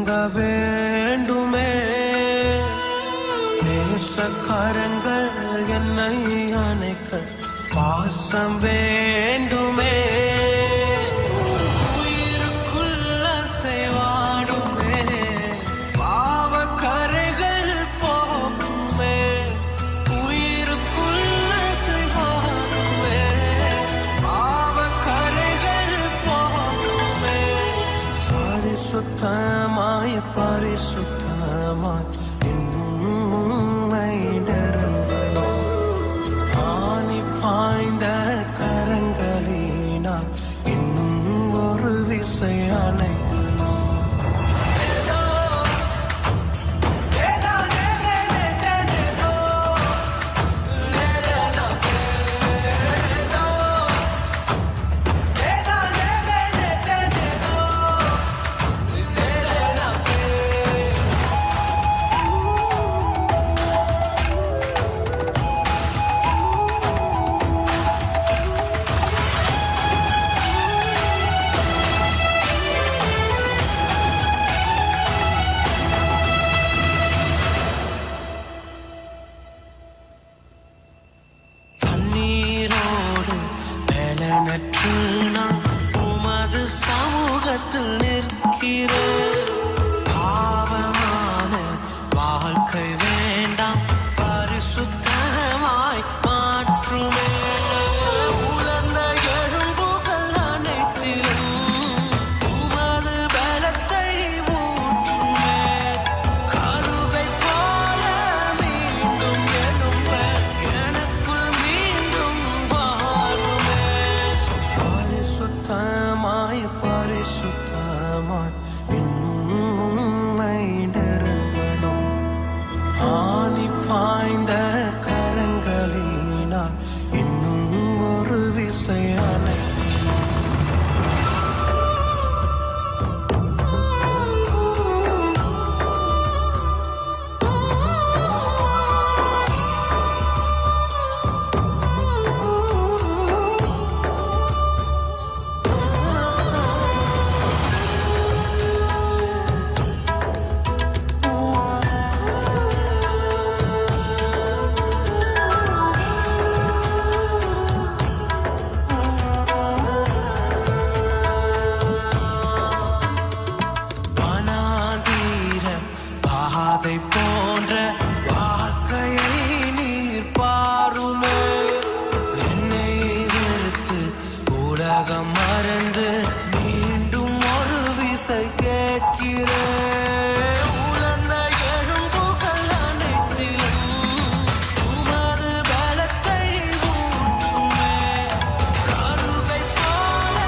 நெருங்க வேண்டுமே. நேசக்கரங்கள் என்னை அணைக்க பாசம் வேண்டுமே. உயிருக்குள்ள செய்வாடுமே, பாவக்கரைகள் போகுமே. உயிருக்குள்ள செய்வாடுமே, பாவக்கரைகள் போகுமே. பரிசுத்தமாய் பரிசுத்தமாய் பாய்ந்த கரங்களினால் இன்னும் ஒரு விசை அணைக்கணும். நான் உமது சமூகத்தில் நிற்கிறேன். பாவமான வாழ்க்கை வேண்டாம், பரிசுத்தமாய் மாற்றுமே. உலர்ந்த எழும்புகள் அனைத்திலும் உமது பலத்தை ஊற்றுமே. கழுகை போல மீண்டும் எழும்ப எனக்குள் மீண்டும் வாழுமே. பரிசுத்தமாய் பரிசுத்தமாய் இன்னும் உம்மை நெருங்கணும். ஆணி பாய்ந்த கரங்களினால் இன்னும் ஒரு விசை அணைக்கணும். பாதை போன்ற வாழ்க்கையை நீர் பாருமே. என்னை வெறுத்து உலகம் மறந்து மீண்டும் ஒரு விசை கேட்கிறேன். உலர்ந்த எழும்புகள் அனைத்திலும் உமது பலத்தை ஊற்றுமே. கழுகை போல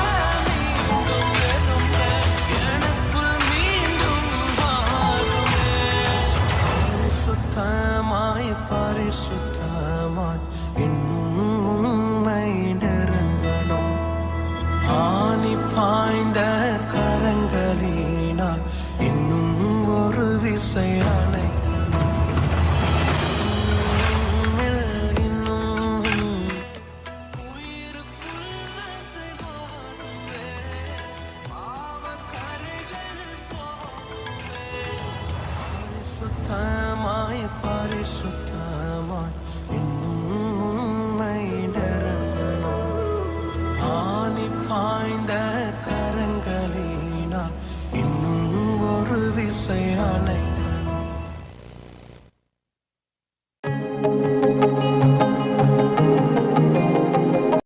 மீண்டும் எழும்ப எனக்குள் மீண்டும் வாழுமே. பரிசுத்தமாய் பரிசுத்தமாய் இன்னும் உம்மை நெருங்கணும். ஆணி பாய்ந்த கரங்களினால் இன்னும் ஒரு விசை அணைக்கணும். உயிருக்குள்ள செய்வாடுமே, பாவக்கரைகள் போகுமே. பரிசுத்தமாய் பரிசுத்தமாய் இன்னும் உம்மை நெருங்கணும். ஆணி பாய்ந்த கரங்களினால் இன்னும் ஒரு விசை அணைக்கணும்.